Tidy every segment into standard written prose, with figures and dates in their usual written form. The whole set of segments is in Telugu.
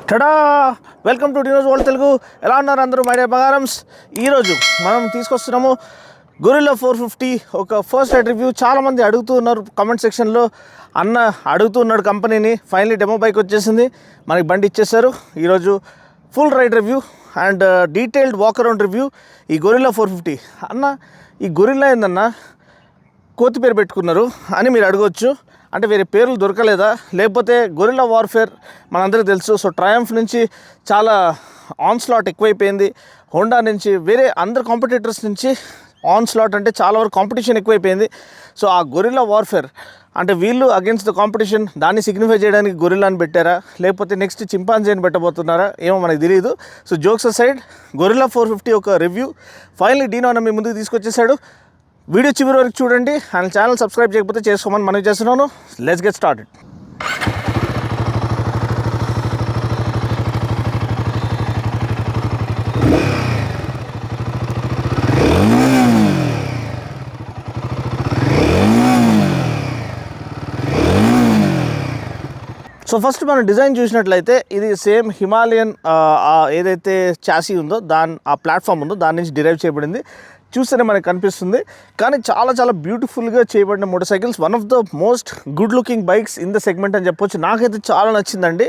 Ta-da welcome to Dino's World Telugu. ఎలా ఉన్నారు అందరూ మై డియర్ బంగారమ్స్? ఈరోజు మనం తీసుకొస్తున్నాము గొరిల్లా 450 ఒక ఫస్ట్ రైడ్ రివ్యూ. చాలామంది అడుగుతూ ఉన్నారు కమెంట్ సెక్షన్లో, అన్న అడుగుతూ ఉన్నాడు కంపెనీని. ఫైనలీ డెమో బైక్ వచ్చేసింది, మనకి బండి ఇచ్చేసారు. ఈరోజు full ride review and detailed walk around review ఈ గొరిల్లా 450. అన్న ఈ గొరిల్లా ఏందన్నా కోతి పేరు పెట్టుకున్నారు అని మీరు అడగవచ్చు. అంటే వేరే పేర్లు దొరకలేదా, లేకపోతే గొరిల్లా వార్ఫేర్ మనందరికీ తెలుసు. సో ట్రయంఫ్ నుంచి చాలా ఆన్స్లాట్ ఎక్కువైపోయింది, హోండా నుంచి వేరే అందరు కాంపిటీటర్స్ నుంచి ఆన్స్లాట్ అంటే చాలా వరకు కాంపిటీషన్ ఎక్కువైపోయింది. సో ఆ గొరిల్లా వార్ఫేర్ అంటే వీళ్ళు అగేన్స్ట్ ద కాంపిటీషన్, దాన్ని సిగ్నిఫై చేయడానికి గొరిల్లాని పెట్టారా, లేకపోతే నెక్స్ట్ చింపాంజీని పెట్టబోతున్నారా ఏమో మనకు తెలియదు. సో జోక్స్ అసైడ్, గొరిల్లా 450 ఒక రివ్యూ ఫైనలీ డీనో అన్న మీ ముందుకు తీసుకొచ్చేసాడు. వీడియో చివరి వరకు చూడండి అండ్ ఛానల్ సబ్స్క్రైబ్ చేయకపోతే చేసుకోమని మనవి చేస్తున్నాను. Let's get started. So first మనం డిజైన్ చూసినట్లయితే ఇది సేమ్ హిమాలయన్ ఏదైతే చాసీ ఉందో ఆ ప్లాట్ఫామ్ ఉందో దాని నుంచి డిరైవ్ చేయబడింది. చూస్తేనే మనకు కనిపిస్తుంది, కానీ చాలా చాలా బ్యూటిఫుల్గా చేయబడిన motor cycles. One of the most good looking bikes in the segment అని చెప్పొచ్చు. నాకైతే చాలా నచ్చిందండి,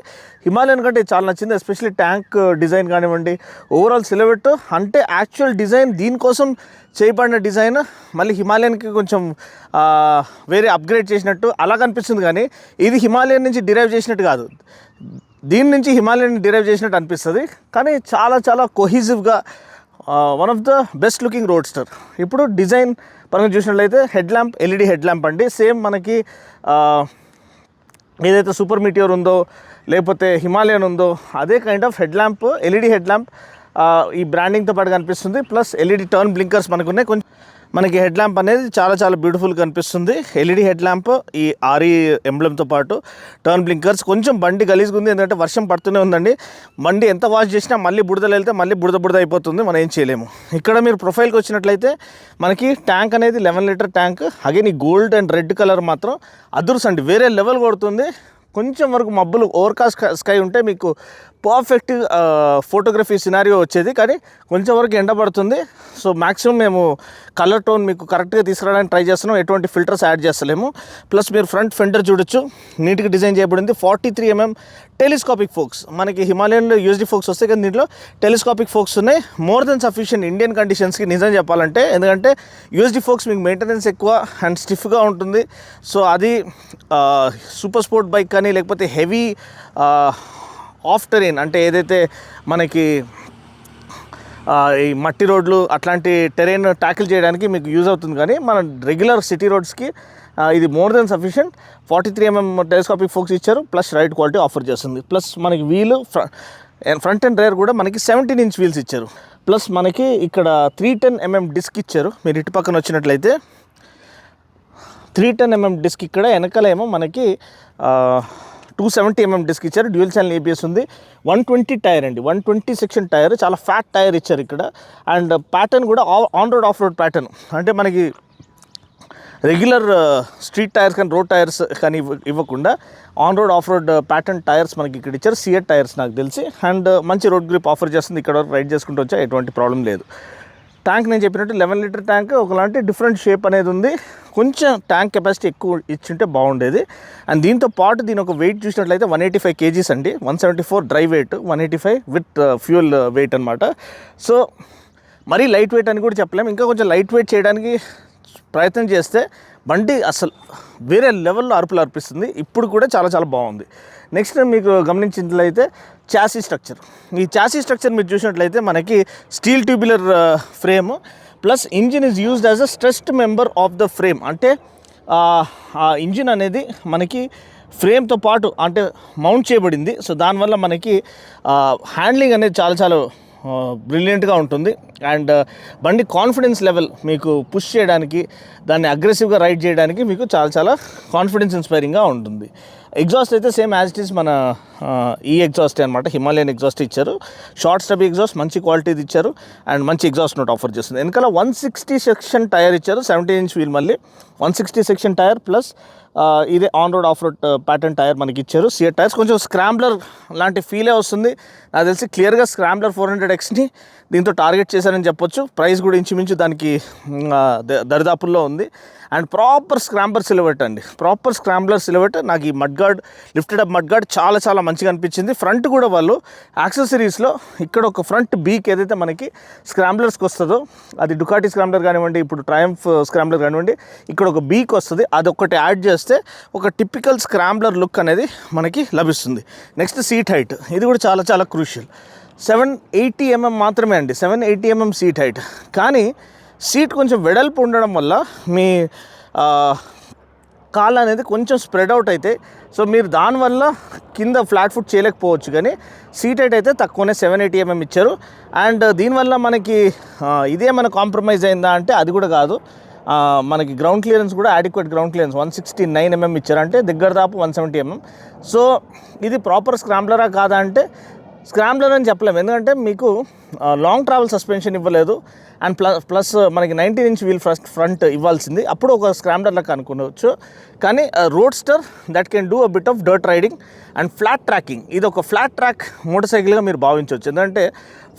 హిమాలయన్ కంటే చాలా నచ్చింది. ఎస్పెషల్లీ ట్యాంక్ డిజైన్ కానివ్వండి, ఓవరాల్ సిలబెట్ అంటే యాక్చువల్ డిజైన్ దీనికోసం చేయబడిన డిజైన్ మళ్ళీ హిమాలయన్కి కొంచెం వేరే అప్గ్రేడ్ చేసినట్టు అలా కనిపిస్తుంది, కానీ ఇది హిమాలయన్ నుంచి డిరైవ్ చేసినట్టు కాదు, దీని నుంచి హిమాలయన్ డిరైవ్ చేసినట్టు అనిపిస్తుంది. కానీ చాలా చాలా కొహీజివ్గా one of the best looking roadster. ఇప్పుడు డిజైన్ పరంగా చూసినట్లయితే head lamp LED head lamp అండి. సేమ్ మనకి ఏదైతే సూపర్ మీటియోర్ ఉందో లేకపోతే హిమాలయన్ ఉందో అదే kind of head lamp, LED head lamp ఈ బ్రాండింగ్తో పాటు కనిపిస్తుంది. ప్లస్ ఎల్ఈడి టర్న్ బ్లింకర్స్ మనకున్నాయి. కొంచెం మనకి హెడ్ ల్యాంప్ అనేది చాలా చాలా బ్యూటిఫుల్గా కనిపిస్తుంది. ఎల్ఈడి హెడ్ ల్యాంప్, ఈ ఆర్ఈ ఎంబ్లెమ్తో పాటు టర్న్ బ్లింకర్స్. కొంచెం బండి గలీజ్గా ఉంది, ఎందుకంటే వర్షం పడుతూనే ఉందండి. బండి ఎంత వాష్ చేసినా మళ్ళీ బుడదలు వెళ్తే మళ్ళీ బుడద అయిపోతుంది, మనం ఏం చేయలేము. ఇక్కడ మీరు ప్రొఫైల్కి వచ్చినట్లయితే మనకి ట్యాంక్ అనేది 11 లీటర్ ట్యాంక్. అగైన్ ఈ గోల్డ్ అండ్ రెడ్ కలర్ మాత్రం అదుర్సండి, వేరే లెవెల్ కొడుతుంది. కొంచెం వరకు మబ్బులు ఓవర్కాస్ట్ స్కై ఉంటే మీకు పర్ఫెక్ట్ ఫోటోగ్రఫీ సినారియో వచ్చేది, కానీ కొంచెం వరకు ఎండ పడుతుంది. సో మ్యాక్సిమం మేము కలర్ టోన్ మీకు కరెక్ట్గా తీసుకురావడానికి ట్రై చేస్తున్నాం, ఎటువంటి ఫిల్టర్స్ యాడ్ చేస్తలేము. ప్లస్ మీరు ఫ్రంట్ ఫెండర్ చూడొచ్చు, నీట్గా డిజైన్ చేయబడింది. 43 mm టెలిస్కోపిక్ ఫోక్స్. మనకి హిమాలయన్లో యూఎస్డి ఫోక్స్ వస్తాయి, కానీ దీంట్లో టెలిస్కోపిక్ ఫోక్స్ ఉన్నాయి. మోర్ దెన్ సఫిషియెంట్ ఇండియన్ కండిషన్స్కి నిజం చెప్పాలంటే, ఎందుకంటే యూఎస్డి ఫోక్స్ మీకు మెయింటెనెన్స్ ఎక్కువ అండ్ స్టిఫ్గా ఉంటుంది. సో అది సూపర్ స్పోర్ట్ బైక్ కానీ లేకపోతే హెవీ ఆఫ్ టెరైన్ అంటే ఏదైతే మనకి ఈ మట్టి రోడ్లు అట్లాంటి టెరైన్ ట్యాకిల్ చేయడానికి మీకు యూజ్ అవుతుంది, కానీ మన రెగ్యులర్ సిటీ రోడ్స్కి ఇది more than sufficient. 43 mm telescopic forks ఇచ్చారు, ప్లస్ రైడ్ క్వాలిటీ ఆఫర్ చేస్తుంది. ప్లస్ మనకి వీలు ఫ్రంట్ అండ్ రేర్ కూడా మనకి 17 inch వీల్స్ ఇచ్చారు. ప్లస్ మనకి ఇక్కడ 310 mm డిస్క్ ఇచ్చారు. మీరు ఇటు పక్కన వచ్చినట్లయితే 310 mm డిస్క్, ఇక్కడ వెనకాల ఏమో మనకి 270 mm డిస్క్ ఇచ్చారు. డ్యూయల్ ఛానల్ ఏబిఎస్ ఉంది. 120 టైర్ అండి, 120 సెక్షన్ టైర్, చాలా ఫ్యాట్ టైర్ ఇచ్చారు ఇక్కడ. అండ్ ప్యాటర్న్ కూడా on road off road pattern, అంటే మనకి రెగ్యులర్ స్ట్రీట్ టైర్స్ కానీ రోడ్ టైర్స్ కానీ ఇవ్వకుండా on road off road pattern tyres మనకి ఇక్కడ ఇచ్చారు. సిఎట్ టైర్స్ నాకు తెలిసి. అండ్ మంచి రోడ్ గ్రిప్ ఆఫర్ చేస్తుంది. ఇక్కడ వరకు రైడ్ చేసుకుంటూ వచ్చా ఎటువంటి ప్రాబ్లం లేదు. ట్యాంక్ నేను చెప్పినట్టు 11 లీటర్ ట్యాంక్, ఒకలాంటి డిఫరెంట్ షేప్ అనేది ఉంది. కొంచెం ట్యాంక్ కెపాసిటీ ఎక్కువ ఇచ్చింటే బాగుండేది. అండ్ దీంతో పాటు దీని ఒక వెయిట్ చూసినట్లయితే 185 kgs అండి. 174 dry weight, 185 with fuel weight అనమాట. సో మరీ లైట్ వెయిట్ అని కూడా చెప్పలేము, ఇంకా కొంచెం లైట్ వెయిట్ చేయడానికి ప్రయత్నం చేస్తే బండి అసలు వేరే లెవెల్లో అరుపులు అర్పిస్తుంది. ఇప్పుడు కూడా చాలా చాలా బాగుంది. నెక్స్ట్ మీకు గమనించినట్లయితే చాసీ స్ట్రక్చర్. ఈ చాసీ స్ట్రక్చర్ మీరు చూసినట్లయితే మనకి steel tubular frame, plus engine is used as a stressed member of the frame. అంటే ఆ ఇంజిన్ అనేది మనకి ఫ్రేమ్తో పాటు అంటే మౌంట్ చేయబడింది. సో దానివల్ల మనకి హ్యాండ్లింగ్ అనేది చాలా చాలా బ్రిలియంట్గా ఉంటుంది. అండ్ బండి కాన్ఫిడెన్స్ లెవెల్ మీకు పుష్ చేయడానికి, దాన్ని అగ్రెసివ్గా రైడ్ చేయడానికి మీకు చాలా చాలా కాన్ఫిడెన్స్ ఇన్స్పైరింగ్గా ఉంటుంది. ఎగ్జాస్ట్ అయితే సేమ్ యాజ్ ఇట్ ఈస్ మన ఈ ఎగ్జాస్ట్ అనమాట, హిమాలయన్ ఎగ్జాస్ట్ ఇచ్చారు. షార్ట్ స్టబ్ ఎగ్జాస్ట్ మంచి క్వాలిటీది ఇచ్చారు అండ్ మంచి ఎగ్జాస్ట్ నోట్ ఆఫర్ చేస్తుంది. వెనకాల 160 సెక్షన్ టైర్ ఇచ్చారు, 17 ఇంచ్ వీల్, మళ్ళీ 160 సెక్షన్ టైర్ ప్లస్ ఇదే on road off road pattern tyre మనకి ఇచ్చారు. సియర్ టైర్స్ కొంచెం స్క్రాంబ్లర్ లాంటి ఫీలే వస్తుంది నాకు తెలిసి. క్లియర్గా స్క్రాంబ్లర్ 400Xని దీంతో టార్గెట్ చేశారని చెప్పొచ్చు. ప్రైస్ కూడా ఇంచుమించు దానికి దరిదాపుల్లో ఉంది. అండ్ ప్రాపర్ స్క్రాంబ్లర్ సిలబెట్ అండి, ప్రాపర్ స్క్రాంబ్లర్ సిలబెట్. నాకు ఈ మడ్గార్డ్, లిఫ్టెడ్ అప్ మడ్గార్డ్ చాలా చాలా మంచిగా అనిపించింది. ఫ్రంట్ కూడా వాళ్ళు యాక్సెసరీస్లో ఇక్కడ ఒక ఫ్రంట్ బీక్ ఏదైతే మనకి స్క్రాంబ్లర్స్కి వస్తుందో, అది డుకాటి స్క్రాంబ్లర్ కానివ్వండి, ఇప్పుడు ట్రయంఫ్ స్క్రాంబ్లర్ కానివ్వండి, ఇక్కడ ఒక బీక్ వస్తుంది. అదొకటి యాడ్ చేస్తే ఒక టిపికల్ స్క్రాంబ్లర్ లుక్ అనేది మనకి లభిస్తుంది. నెక్స్ట్ సీట్ హైట్, ఇది కూడా చాలా చాలా క్రూషియల్. 780mm మాత్రమే అండి, 780mm సీట్ హైట్. కానీ సీట్ కొంచెం వెడల్పు ఉండడం వల్ల మీ కాళ్ళు అనేది కొంచెం స్ప్రెడ్ అవుట్ అయితే, సో మీరు దానివల్ల కింద ఫ్లాట్ ఫుట్ చేయలేకపోవచ్చు. కానీ సీట్ హైట్ అయితే తక్కువనే 780mm ఇచ్చారు. అండ్ దీనివల్ల మనకి ఇదే మన కాంప్రమైజ్ అయిందా అంటే అది కూడా కాదు. మనకి గ్రౌండ్ క్లియరెన్స్ కూడా అడిక్వేట్ గ్రౌండ్ క్లియరెన్స్ 169mm ఇచ్చారు, అంటే దగ్గర దాపు 170mm. సో ఇది ప్రాపర్ స్క్రాంబ్లరా కాదా అంటే స్క్రాంబ్లర్ అని చెప్పలేము, ఎందుకంటే మీకు లాంగ్ ట్రావెల్ సస్పెన్షన్ ఇవ్వలేదు. అండ్ ప్లస్ మనకి 19 ఇంచ్ వీల్ ఫ్రంట్ ఇవ్వాల్సింది, అప్పుడు ఒక స్క్రాంబ్లర్ లెక్క అనుకోవచ్చు. కానీ roadster that can do a bit of dirt riding and flat tracking. ఇది ఒక ఫ్లాట్ ట్రాక్ మోటార్ సైకిల్గా మీరు భావించవచ్చు, ఎందుకంటే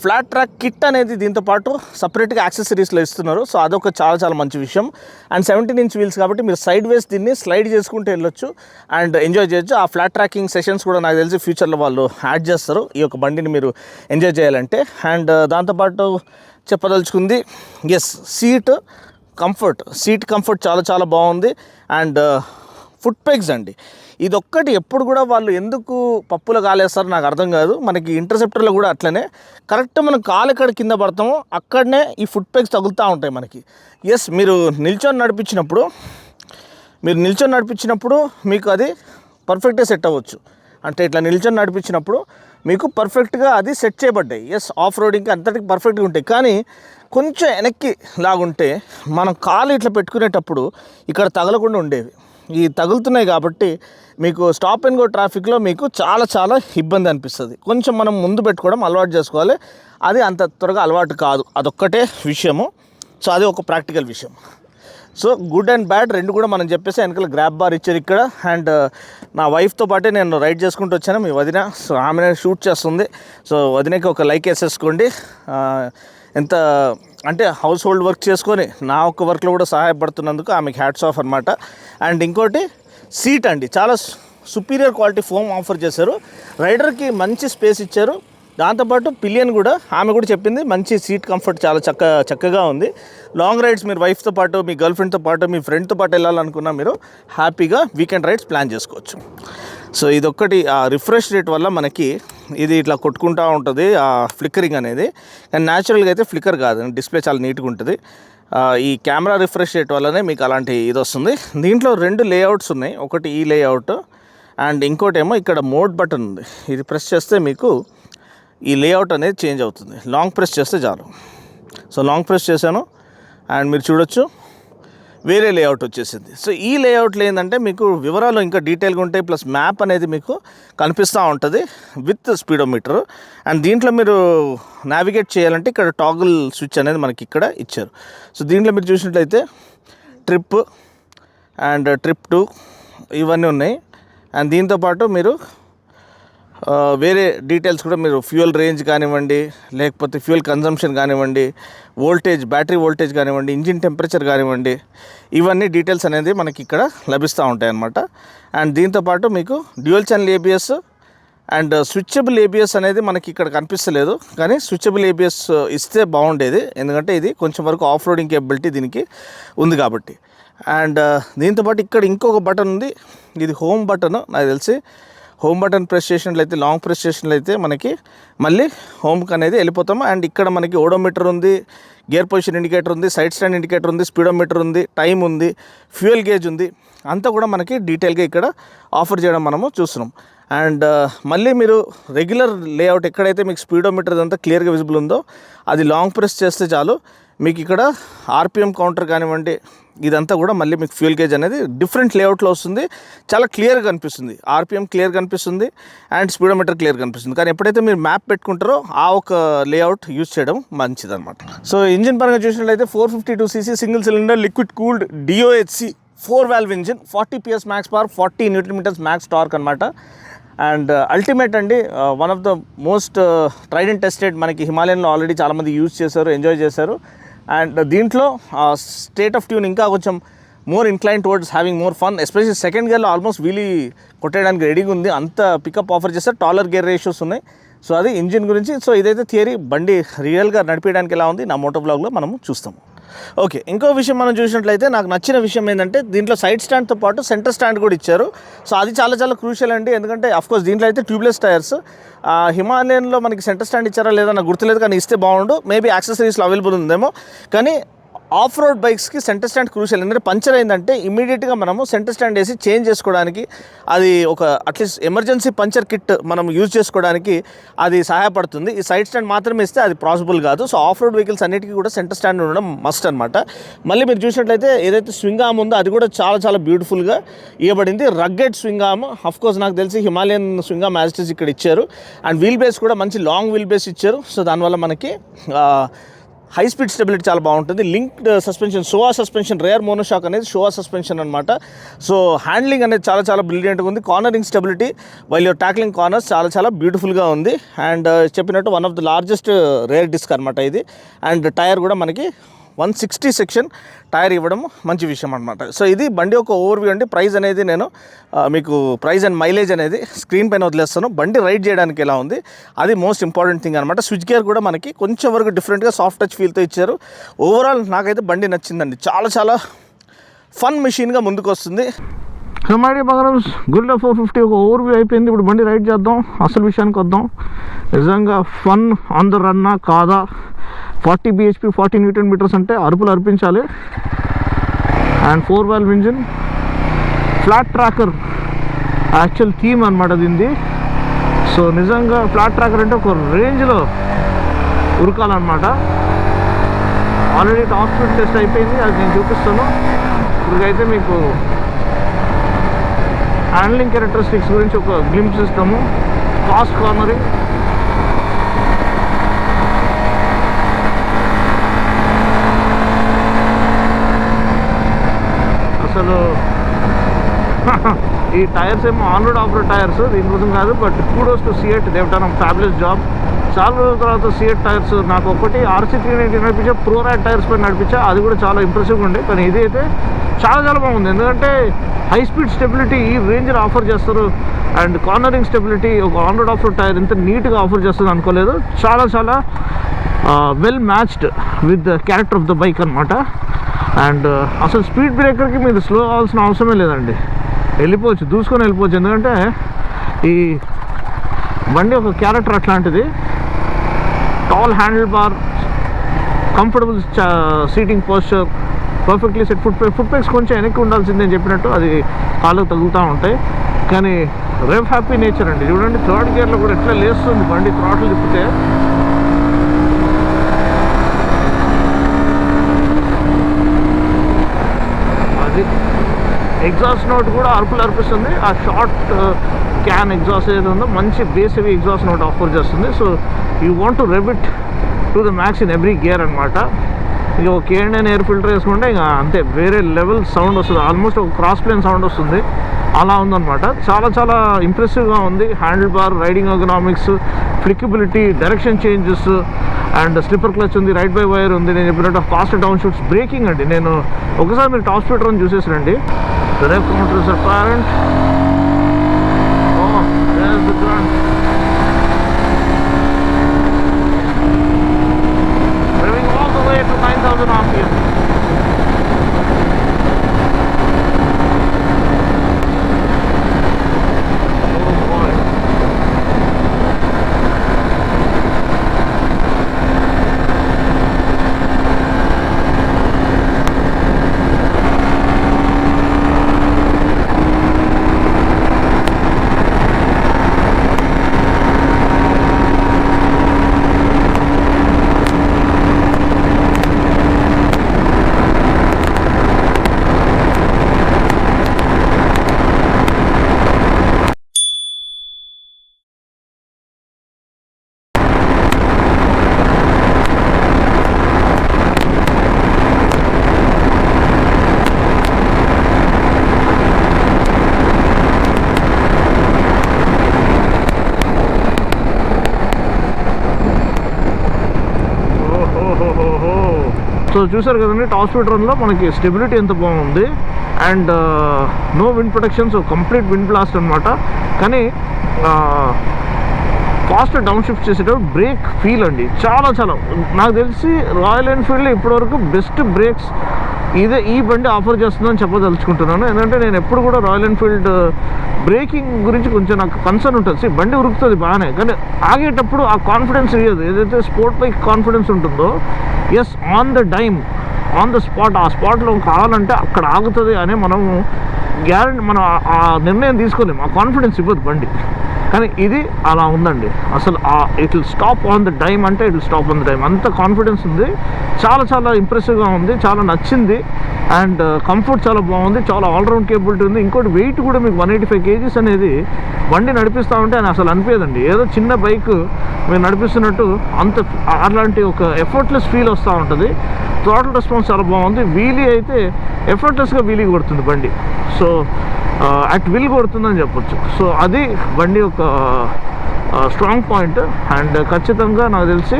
ఫ్లాట్ ట్రాక్ కిట్ అనేది దీంతో పాటు సపరేట్గా యాక్సెసరీస్లో ఇస్తున్నారు. సో అదొక చాలా చాలా మంచి విషయం. అండ్ 17 ఇంచ్ వీల్స్ కాబట్టి మీరు సైడ్ వేస్ దీన్ని స్లైడ్ చేసుకుంటూ వెళ్ళొచ్చు అండ్ ఎంజాయ్ చేయొచ్చు. ఆ ఫ్లాట్ ట్రాకింగ్ సెషన్స్ కూడా నాకు తెలిసి ఫ్యూచర్లో వాళ్ళు యాడ్ చేస్తారు ఈ యొక్క బండిని మీరు ఎంజాయ్ చేయాలంటే. అండ్ దాంతోపాటు చెప్పదలుచుకుంది, ఎస్ సీట్ కంఫర్ట్ చాలా చాలా బాగుంది. అండ్ ఫుట్ పెగ్స్ అండి, ఇదొక్కటి ఎప్పుడు కూడా వాళ్ళు ఎందుకు పప్పులో కాలేస్తారో నాకు అర్థం కాదు. మనకి ఇంటర్సెప్టర్లో కూడా అట్లనే కరెక్ట్ మనం కాలు ఎక్కడ కింద పడతామో అక్కడనే ఈ ఫుట్ పెగ్స్ తగులుతూ ఉంటాయి మనకి. ఎస్ మీరు నిల్చొని నడిపించినప్పుడు మీకు అది పర్ఫెక్ట్గా సెట్ అవ్వచ్చు. అంటే ఇట్లా నిల్చొని నడిపించినప్పుడు మీకు పర్ఫెక్ట్గా అది సెట్ చేయబడ్డాయి. ఎస్ ఆఫ్ రోడింగ్కి అంతటికి పర్ఫెక్ట్గా ఉంటాయి. కానీ కొంచెం వెనక్కి లాగుంటే మనం కాలు ఇట్లా పెట్టుకునేటప్పుడు ఇక్కడ తగలకుండా ఉండేవి, ఈ తగులుతున్నాయి కాబట్టి మీకు స్టాప్ అండ్ గో ట్రాఫిక్లో మీకు చాలా చాలా ఇబ్బంది అనిపిస్తుంది. కొంచెం మనం ముందు పెట్టుకోవడం అలవాటు చేసుకోవాలి, అది అంత త్వరగా అలవాటు కాదు, అదొక్కటే విషయము. సో అది ఒక ప్రాక్టికల్ విషయం. సో గుడ్ అండ్ బ్యాడ్ రెండు కూడా మనం చెప్పేసి వెనకాల గ్రాబ్ బార్ ఇచ్చారు ఇక్కడ. అండ్ నా వైఫ్తో పాటే నేను రైడ్ చేసుకుంటూ వచ్చాను, మీ వదిన. సో ఆమె షూట్ చేస్తుంది. సో వదినకి ఒక లైక్ వేసేసుకోండి. ఎంత అంటే హౌస్ హోల్డ్ వర్క్ చేసుకొని నా ఒక్క వర్క్లో కూడా సహాయపడుతున్నందుకు ఆమెకి హ్యాట్స్ ఆఫ్ అనమాట. అండ్ ఇంకోటి సీట్ అండి, చాలా సుపీరియర్ క్వాలిటీ ఫోమ్ ఆఫర్ చేశారు. రైడర్కి మంచి స్పేస్ ఇచ్చారు. దాంతోపాటు పిలియన్ కూడా ఆమె కూడా చెప్పింది మంచి సీట్ కంఫర్ట్ చాలా చక్కగా ఉంది. లాంగ్ రైడ్స్ మీరు వైఫ్తో పాటు, మీ గర్ల్ ఫ్రెండ్తో పాటు, మీ ఫ్రెండ్తో పాటు వెళ్ళాలనుకున్నా మీరు హ్యాపీగా వీకెండ్ రైడ్స్ ప్లాన్ చేసుకోవచ్చు. సో ఇదొక్కటి ఆ రిఫ్రెష్ రేట్ వల్ల మనకి ఇది ఇట్లా కొట్టుకుంటూ ఉంటుంది ఆ ఫ్లిక్కరింగ్ అనేది. కానీ న్యాచురల్గా అయితే ఫ్లిక్కర్ కాదు, డిస్ప్లే చాలా నీట్గా ఉంటుంది. ఈ కెమెరా రిఫ్రెష్ రేట్ వల్లనే మీకు అలాంటి ఇది వస్తుంది. దీంట్లో 2 లేఅవుట్స్ ఉన్నాయి, ఒకటి ఈ లేఅవుట్ అండ్ ఇంకోటి ఏమో ఇక్కడ మోడ్ బటన్ ఉంది. ఇది ప్రెస్ చేస్తే మీకు ఈ లేఅవుట్ అనేది చేంజ్ అవుతుంది. లాంగ్ ప్రెస్ చేస్తే చాలు. సో లాంగ్ ప్రెస్ చేశాను అండ్ మీరు చూడొచ్చు వేరే లేఅవుట్ వచ్చేసింది. సో ఈ లేఅవుట్లో ఏంటంటే మీకు వివరాలు ఇంకా డీటెయిల్గా ఉంటాయి, ప్లస్ మ్యాప్ అనేది మీకు కనిపిస్తూ ఉంటుంది విత్ స్పీడోమీటర్. అండ్ దీంట్లో మీరు నావిగేట్ చేయాలంటే ఇక్కడ టాగుల్ స్విచ్ అనేది మనకి ఇక్కడ ఇచ్చారు. సో దీంట్లో మీరు చూసినట్లయితే ట్రిప్ అండ్ ట్రిప్ 2 ఇవన్నీ ఉన్నాయి. అండ్ దీంతోపాటు మీరు వేరే డీటెయిల్స్ కూడా మీరు ఫ్యూయల్ రేంజ్ కానివ్వండి, లేకపోతే ఫ్యూయల్ కన్జంప్షన్ కానివ్వండి, వోల్టేజ్, బ్యాటరీ వోల్టేజ్ కానివ్వండి, ఇంజిన్ టెంపరేచర్ కానివ్వండి, ఇవన్నీ డీటెయిల్స్ అనేది మనకి ఇక్కడ లభిస్తూ ఉంటాయి అన్నమాట. అండ్ దీంతోపాటు మీకు dual channel ABS and switchable ABS అనేది మనకి ఇక్కడ కనిపిస్తలేదు, కానీ స్విచబుల్ ఏబిఎస్ ఇస్తే బాగుండేది, ఎందుకంటే ఇది కొంచెం వరకు ఆఫ్ రోడింగ్ కేపబిలిటీ దీనికి ఉంది కాబట్టి. అండ్ దీంతోపాటు ఇక్కడ ఇంకొక బటన్ ఉంది, ఇది హోమ్ బటన్. నాకు తెలిసి హోమ్ బటన్ ప్రెస్ చేసినట్లయితే, లాంగ్ ప్రెస్ చేసినట్లయితే మనకి మళ్ళీ హోమ్కి అనేది వెళ్ళిపోతాము. అండ్ ఇక్కడ మనకి ఓడోమీటర్ ఉంది, గేర్ పొజిషన్ ఇండికేటర్ ఉంది, సైడ్ స్టాండ్ ఇండికేటర్ ఉంది, స్పీడోమీటర్ ఉంది, టైం ఉంది, ఫ్యూయల్ గేజ్ ఉంది, అంతా కూడా మనకి డీటెయిల్గా ఇక్కడ ఆఫర్ చేయడం మనము చూస్తున్నాం. అండ్ మళ్ళీ మీరు రెగ్యులర్ లేఅవుట్ ఎక్కడైతే మీకు స్పీడోమీటర్ అంతా క్లియర్గా విజిబుల్ ఉందో అది లాంగ్ ప్రెస్ చేస్తే చాలు మీకు ఇక్కడ ఆర్పిఎం కౌంటర్ కానివ్వండి, ఇదంతా కూడా మళ్ళీ మీకు ఫ్యూల్ గేజ్ అనేది డిఫరెంట్ లేఅవుట్లో వస్తుంది. చాలా క్లియర్గా కనిపిస్తుంది, ఆర్పిఎం క్లియర్ కనిపిస్తుంది అండ్ స్పీడోమీటర్ క్లియర్ కనిపిస్తుంది. కానీ ఎప్పుడైతే మీరు మ్యాప్ పెట్టుకుంటారో ఆ ఒక లేఅవుట్ యూజ్ చేయడం మంచిదన్నమాట. సో ఇంజిన్ పరంగా చూసినట్లయితే 452cc single cylinder liquid cooled DOHC 4 valve engine, 40 PS max power, 40 Nm max torque అనమాట. అండ్ అల్టిమేట్ అండి, one of the most tried and tested. మనకి హిమాలయన్లో ఆల్రెడీ చాలామంది యూజ్ చేశారు, ఎంజాయ్ చేశారు. అండ్ దీంట్లో స్టేట్ ఆఫ్ ట్యూన్ ఇంకా కొంచెం more incline towards having more fun. Especially second గేర్లో ఆల్మోస్ట్ వీలీ కొట్టేయడానికి రెడీగా ఉంది, అంత పికప్ ఆఫర్ చేస్తారు. టాలర్ గేర్ రేషియోస్ ఉన్నాయి. సో అది ఇంజిన్ గురించి. సో ఇదైతే థియరీ, బండి రియల్గా నడిపించడానికి ఎలా ఉంది నా మోటో బ్లాగ్లో మనం చూస్తాము. ఓకే, ఇంకో విషయం మనం చూసినట్లయితే నాకు నచ్చిన విషయం ఏంటంటే దీంట్లో సైడ్ స్టాండ్తో పాటు సెంటర్ స్టాండ్ కూడా ఇచ్చారు. సో అది చాలా చాలా క్రూషియల్ అండి, ఎందుకంటే అఫ్కోర్స్ దీంట్లో అయితే ట్యూబ్లెస్ టైర్స్. హిమాలయన్లో మనకి సెంటర్ స్టాండ్ ఇచ్చారా లేదా నాకు గుర్తులేదు, కానీ ఇస్తే బాగుండు. మేబీ యాక్సెసరీస్లో అవైలబుల్ ఉందేమో. కానీ ఆఫ్ రోడ్ బైక్స్కి సెంటర్ స్టాండ్ క్రూషియల్. ఎందుకంటే పంచర్ అయిందంటే ఇమీడియట్గా మనము సెంటర్ స్టాండ్ వేసి చేంజ్ చేసుకోవడానికి, అది ఒక అట్లీస్ట్ ఎమర్జెన్సీ పంచర్ కిట్ మనం యూజ్ చేసుకోవడానికి అది సహాయపడుతుంది. ఈ సైడ్ స్టాండ్ మాత్రమే ఇస్తే అది పాసిబుల్ కాదు. సో ఆఫ్ రోడ్ వెహికల్స్ అన్నిటికీ కూడా సెంటర్ స్టాండ్ ఉండడం మస్ట్ అనమాట. మళ్ళీ మీరు చూసినట్లయితే ఏదైతే స్వింగ్ ఆర్మ్ ఉందో అది కూడా చాలా చాలా బ్యూటిఫుల్గా ఇవ్వబడింది. Rugged swing arm. అఫ్కోర్స్ నాకు తెలిసి హిమాలయన్ స్వింగ్ ఆర్మ్ యాజ్ ఇక్కడ ఇచ్చారు. అండ్ వీల్ బేస్ కూడా మంచి లాంగ్ వీల్ బేస్ ఇచ్చారు. సో దానివల్ల మనకి హై స్పీడ్ స్టెబిలిటీ చాలా బాగుంటుంది. Linked suspension, Showa suspension, rear monoshock అనేది షోవా సస్పెన్షన్ అనమాట. సో హ్యాండ్లింగ్ అనేది చాలా చాలా బ్రిలియంట్గా ఉంది. Cornering stability while your tackling corners చాలా చాలా బ్యూటిఫుల్గా ఉంది. అండ్ చెప్పినట్టు one of the largest rear disc అనమాట ఇది. అండ్ టైర్ కూడా మనకి 160 సెక్షన్ టైర్ ఇవ్వడం మంచి విషయం అనమాట. సో ఇది బండి ఒక ఓవర్వ్యూ అండి. ప్రైస్ అనేది నేను మీకు ప్రైస్ అండ్ మైలేజ్ అనేది స్క్రీన్ పైన వదిలేస్తాను. బండి రైడ్ చేయడానికి ఎలా ఉంది అది మోస్ట్ ఇంపార్టెంట్ థింగ్ అనమాట. స్విచ్ గేర్ కూడా మనకి కొంచెం వరకు డిఫరెంట్గా సాఫ్ట్ టచ్ ఫీల్తో ఇచ్చారు. ఓవరాల్ నాకైతే బండి నచ్చిందండి. చాలా చాలా ఫన్ మెషిన్గా ముందుకు వస్తుంది. హిమాలయ బంగారమ్స్ గుల్లా 450 ఒక ఓవర్వ్యూ అయిపోయింది. ఇప్పుడు బండి రైడ్ చేద్దాం, అసలు విషయానికి వద్దాం. నిజంగా ఫన్ ఆన్ ద రన్నా కాదా? 40 bhp 40 Nm అంటే అరుపులు అర్పించాలి. And 4 valve engine, flat tracker actual theme అనమాట దీనిది. సో నిజంగా ఫ్లాట్ ట్రాకర్ అంటే ఒక రేంజ్లో ఉరకాలన్నమాట. ఆల్రెడీ టాప్ స్పీడ్ టెస్ట్ అయిపోయింది, అది నేను చూపిస్తాను. ఇప్పటికైతే మీకు హ్యాండ్లింగ్ క్యారెక్టరిస్టిక్స్ గురించి ఒక గ్లింప్స్ ఇస్తాము. ఫాస్ట్ కార్నరింగ్, అసలు ఈ టైర్స్ ఏమో on road off road tyres, దీనికోసం కాదు. But kudos to Seat, they have done a fabulous job. చాలా రోజుల తర్వాత Seat టైర్స్ నాకు ఒకటి RC390 నడిపించా, ప్రో రైడ్ టైర్స్ పైన నడిపించా, అది కూడా చాలా ఇంప్రెసివ్గా ఉండే. కానీ ఇది అయితే చాలా చాలా బాగుంది, ఎందుకంటే హై స్పీడ్ స్టెబిలిటీ ఈ రేంజ్లో ఆఫర్ చేస్తారు. అండ్ కార్నరింగ్ స్టెబిలిటీ ఒక on road off road tyre ఇంత నీట్గా ఆఫర్ చేస్తుంది అనుకోలేదు. చాలా చాలా well matched with the character of the bike అనమాట. అండ్ అసలు స్పీడ్ బ్రేకర్కి మీరు స్లో అవ్వాల్సిన అవసరమే లేదండి, వెళ్ళిపోవచ్చు, దూసుకొని వెళ్ళిపోవచ్చు. ఎందుకంటే ఈ బండి ఒక క్యారెక్టర్ అట్లాంటిది. Tall handle bar, comfortable seating posture, perfectly set. Foot pegs కొంచెం వెనక్కి ఉండాల్సిందని చెప్పినట్టు అది కాళ్ళకు తగులుతూ ఉంటాయి. కానీ రేవ్ హ్యాపీ నేచర్ అండి. చూడండి థర్డ్ గేర్లో కూడా ఎట్లా లేస్తుంది బండి థ్రాటిల్ తిప్పితే. అది ఎగ్జాస్ట్ నోట్ కూడా అరుపులు అర్పిస్తుంది. ఆ షార్ట్ క్యాన్ ఎగ్జాస్ట్ ఏదైతే ఉందో మంచి బేసిక్ ఎగ్జాస్ట్ నోట్ ఆఫర్ చేస్తుంది. So you want to rev it to the max in every gear అనమాట. ఇక ఒక K&N ఎయిర్ ఫిల్టర్ వేసుకుంటే ఇక అంతే, వేరే లెవెల్ సౌండ్ వస్తుంది, ఆల్మోస్ట్ ఒక క్రాస్ ప్లేన్ సౌండ్ వస్తుంది, అలా ఉందన్నమాట. చాలా చాలా ఇంప్రెసివ్గా ఉంది. Handle bar, riding ergonomics, flexibility, direction changes, and slipper clutch ఉంది, రైట్ బై వైర్ ఉంది. నేను చెప్పినట్టు ఫాస్ట్ డౌన్ షూట్స్, బ్రేకింగ్ అండి. నేను ఒకసారి మీరు టాప్ స్పీడ్ రన్ చూసేసారండి. Drive counters are apparent. Driving all the way to 9,000 RPM. So చూసారు కదండి టాప్ స్పీడ్ రన్లో మనకి స్టెబిలిటీ ఎంత బాగుంది and no wind protection, so complete wind blast అనమాట. కానీ ఫాస్ట్ డౌన్ షిఫ్ట్ చేసేటప్పుడు బ్రేక్ ఫీల్ అండి చాలా నాకు తెలిసి రాయల్ ఎన్ఫీల్డ్ ఇప్పటివరకు బెస్ట్ బ్రేక్స్ ఈ బండి ఆఫర్ చేస్తుందని చెప్పదలుచుకుంటున్నాను. ఎందుకంటే నేను ఎప్పుడు కూడా రాయల్ ఎన్ఫీల్డ్ బ్రేకింగ్ గురించి కొంచెం నాకు కన్సర్న్ ఉంటుంది. బండి ఉరుకుతుంది బాగానే, కానీ ఆగేటప్పుడు ఆ కాన్ఫిడెన్స్ ఇవ్వదు. ఏదైతే స్పోర్ట్ బైక్ కాన్ఫిడెన్స్ ఉంటుందో, yes on the dime on the spot, ఆ స్పాట్లో కావాలంటే అక్కడ ఆగుతుంది అని మనము గ్యారెంటీ, మనం ఆ నిర్ణయం తీసుకోలేము. ఆ కాన్ఫిడెన్స్ ఇవ్వదు బండి. కానీ ఇది అలా ఉందండి. అసలు it will stop on the dime అంటే it will stop on the dime, అంత కాన్ఫిడెన్స్ ఉంది. చాలా ఇంప్రెసివ్గా ఉంది, చాలా నచ్చింది. అండ్ కంఫర్ట్ చాలా బాగుంది, చాలా ఆల్రౌండ్ కేపబిలిటీ ఉంది. ఇంకోటి వెయిట్ కూడా మీకు 185 kgs అనేది బండి నడిపిస్తూ ఉంటే అని అసలు అనిపించదండి. ఏదో చిన్న బైక్ మీరు నడిపిస్తున్నట్టు అంత అలాంటి ఒక ఎఫర్ట్లెస్ ఫీల్ వస్తూ ఉంటుంది. థ్రాటిల్ రెస్పాన్స్ చాలా బాగుంది. వీలీ అయితే ఎఫర్ట్లెస్గా వీలీ కొడుతుంది బండి. సో అట్ విల్ కొడుతుందని చెప్పొచ్చు. సో అది బండి యొక్క స్ట్రాంగ్ పాయింట్. అండ్ ఖచ్చితంగా నాకు తెలిసి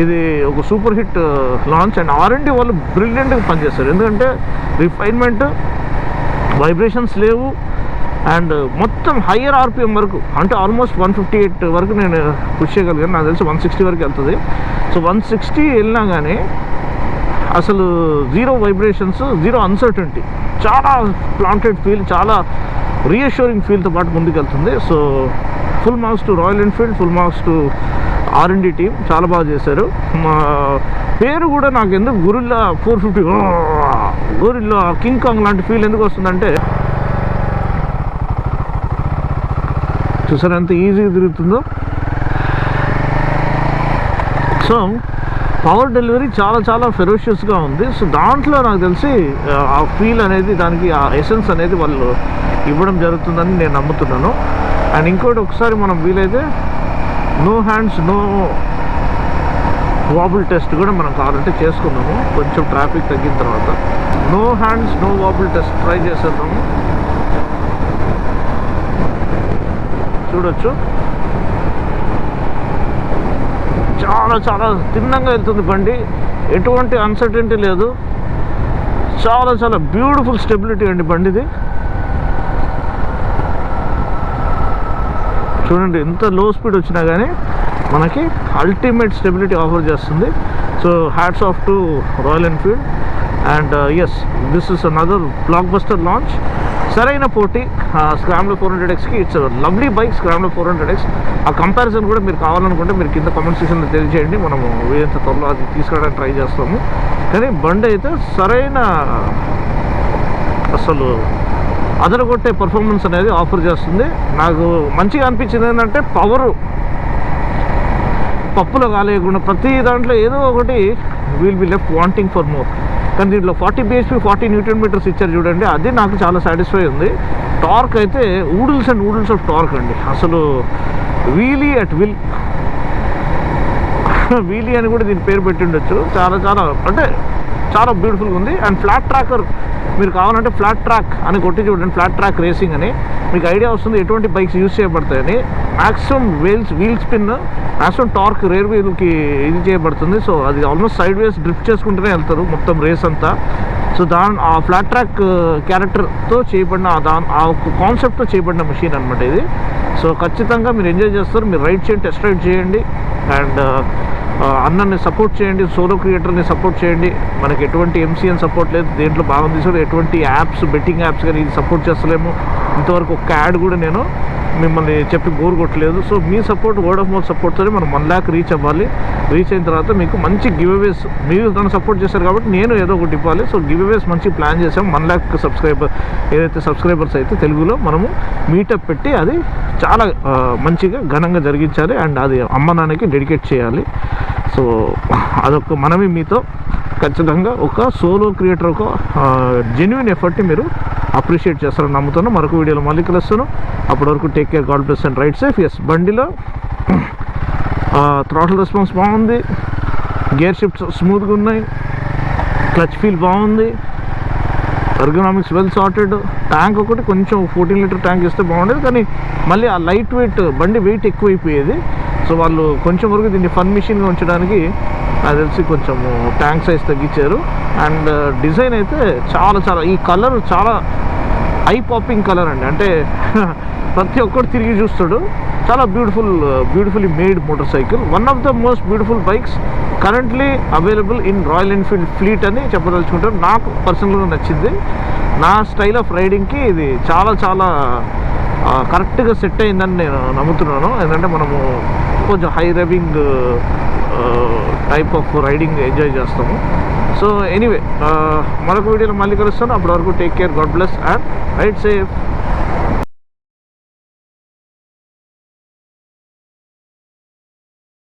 ఇది ఒక super hit launch. And R&D వాళ్ళు బ్రిలియంట్గా పనిచేస్తారు. ఎందుకంటే రిఫైన్మెంట్, వైబ్రేషన్స్ లేవు, అండ్ మొత్తం హయ్యర్ RPM వరకు, అంటే ఆల్మోస్ట్ 158 వరకు నేను పుష్ చేయగలిగాను. నాకు తెలిసి 160 వరకు వెళ్తుంది. సో 160 వెళ్ళినా కానీ అసలు జీరో వైబ్రేషన్స్, జీరో అన్సర్టనిటీ, చాలా ప్లాంటెడ్ ఫీల్, చాలా రీఅష్యూరింగ్ ఫీల్తో పాటు ముందుకెళ్తుంది. So full marks to Royal Enfield, full marks to R&D team, చాలా బాగా చేశారు. మా పేరు కూడా నాకు ఎందుకు గొరిల్లా 450, గొరిల్లా కింగ్ కాంగ్ లాంటి ఫీల్ ఎందుకు వస్తుందంటే, చూసారు ఎంత ఈజీగా తిరుగుతుందో. సో పవర్ డెలివరీ చాలా ఫెరోషియస్గా ఉంది. సో దాంట్లో నాకు తెలిసి ఆ ఫీల్ అనేది, దానికి ఆ ఎసెన్స్ అనేది వాళ్ళు ఇవ్వడం జరుగుతుందని నేను నమ్ముతున్నాను. అండ్ ఇంకోటి, ఒకసారి మనం వీలైతే no hands no wobble test కూడా మనం కావాలంటే చేసుకున్నాము. కొంచెం ట్రాఫిక్ తగ్గిన తర్వాత no hands no wobble test try చేసేద్దాము. చూడొచ్చు చాలా తిన్నంగా వెళ్తుంది బండి, ఎటువంటి అన్సర్టెనిటీ లేదు. చాలా బ్యూటిఫుల్ స్టెబిలిటీ అండి బండిది. చూడండి ఎంత లో స్పీడ్ వచ్చినా కానీ మనకి అల్టిమేట్ స్టెబిలిటీ ఆఫర్ చేస్తుంది. So hats off to Royal Enfield. And yes, this is another blockbuster launch. సరైన పోటీ స్క్రామ్లర్ 400Xకి. It's lovely bike Scrambler 400X. ఆ కంపారిజన్ కూడా మీరు కావాలనుకుంటే మీరు కింద కామెంట్ సెక్షన్లో తెలియజేయండి. మనము ఎంత త్వరలో అది తీసుకురావడానికి ట్రై చేస్తాము. కానీ బండి అయితే సరైన, అసలు అదరగొట్టే పర్ఫార్మెన్స్ అనేది ఆఫర్ చేస్తుంది. నాకు మంచిగా అనిపించింది ఏంటంటే, పవరు పప్పులో కాలేయకుండా ప్రతి దాంట్లో ఏదో ఒకటి will be left wanting for more. కానీ దీంట్లో 40 bhp 40 Nm ఇచ్చారు చూడండి, అది నాకు చాలా సాటిస్ఫై ఉంది. టార్క్ అయితే ఊడిల్స్ అండ్ ఊడిల్స్ ఆఫ్ టార్క్ అండి. అసలు వీలీ అట్ విల్, వీలీ అని కూడా దీని పేరు పెట్టి ఉండొచ్చు. చాలా అంటే చాలా బ్యూటిఫుల్గా ఉంది. అండ్ ఫ్లాట్ ట్రాకర్ మీరు కావాలంటే ఫ్లాట్ ట్రాక్ అని కొట్టి చూడండి, ఫ్లాట్ ట్రాక్ రేసింగ్ అని, మీకు ఐడియా వస్తుంది ఎటువంటి బైక్స్ యూజ్ చేయబడతాయని. Maximum wheel spin, maximum torque rear వీల్కి ఇది చేయబడుతుంది. సో అది ఆల్మోస్ట్ సైడ్ వేస్ డ్రిఫ్ట్ చేసుకుంటూనే వెళ్తారు మొత్తం రేస్ అంతా. సో ఆ ఫ్లాట్ ట్రాక్ క్యారెక్టర్తో చేయబడిన, ఆ ఒక కాన్సెప్ట్తో చేయబడిన మెషిన్ అనమాట ఇది. సో ఖచ్చితంగా మీరు ఎంజాయ్ చేస్తారు. మీరు రైడ్ చేయండి, టెస్ట్ రైడ్ చేయండి. అండ్ అన్నని సపోర్ట్ చేయండి, సోలో క్రియేటర్ని సపోర్ట్ చేయండి. మనకి ఎటువంటి MCN సపోర్ట్ లేదు దేంట్లో, బాగా తీసుకోండి. ఎటువంటి యాప్స్, బెట్టింగ్ యాప్స్ కానీ ఇది సపోర్ట్ చేస్తలేము. ఇంతవరకు ఒక యాడ్ కూడా నేను మిమ్మల్ని చెప్పి బోర్ కొట్టలేదు. So me support, word of mouth సపోర్ట్తో మనం 1 lakh రీచ్ అవ్వాలి. రీచ్ అయిన తర్వాత మీకు మంచి గివ్ అవేస్, మీరు నన్ను సపోర్ట్ చేశారు కాబట్టి నేను ఏదో ఒకటి ఇవ్వాలి. సో గివ్ అవేస్ మంచి ప్లాన్ చేసాం. 1 lakh సబ్స్క్రైబర్స్ అయితే తెలుగులో మనము మీటప్ పెట్టి అది చాలా మంచిగా ఘనంగా జరిగించాలి. అండ్ అది అమ్మ నాన్నకి డెడికేట్ చేయాలి. సో అదొక మనమే మీతో ఖచ్చితంగా ఒక సోలో క్రియేటర్, ఒక జెన్యున్ ఎఫర్ట్ని మీరు అప్రిషియేట్ చేస్తారని నమ్ముతాను. మరొక వీడియోలో మళ్ళీ కలుస్తాను. అప్పటి వరకు take care, God bless and ride safe. Yes, బండిలో థ్రాటిల్ రెస్పాన్స్ బాగుంది, గేర్ షిఫ్ట్స్ స్మూత్గా ఉన్నాయి, క్లచ్ ఫీల్ బాగుంది, ఎర్గనామిక్స్ వెల్ సార్టెడ్. ట్యాంక్ ఒకటి కొంచెం 14 లీటర్ ట్యాంక్ ఇస్తే బాగుండేది, కానీ మళ్ళీ ఆ లైట్ వెయిట్ బండి వెయిట్ ఎక్కువైపోయేది. సో వాళ్ళు కొంచెం వరకు దీన్ని ఫన్ మిషన్గా ఉంచడానికి నాకు తెలిసి కొంచెము ట్యాంక్ సైజ్ తగ్గించారు. అండ్ డిజైన్ అయితే చాలా ఈ కలర్ చాలా ఐ పాపింగ్ కలర్ అండి. అంటే ప్రతి ఒక్కరు తిరిగి చూస్తాడు. చాలా beautifully made motor cycle. One of the most beautiful bikes currently available in royal Enfield fleet అని చెప్పదలుచుకుంటారు. నాకు పర్సనల్గా నచ్చింది. నా స్టైల్ ఆఫ్ రైడింగ్కి ఇది చాలా కరెక్ట్గా సెట్ అయిందని నేను నమ్ముతున్నాను. ఎందుకంటే మనము కొంచెం high revving type of riding enjoy చేస్తాము. సో ఎనీవే, మరొక వీడియోలో మళ్ళీ కలుస్తాను. అప్పటి వరకు take care, God bless and ride safe.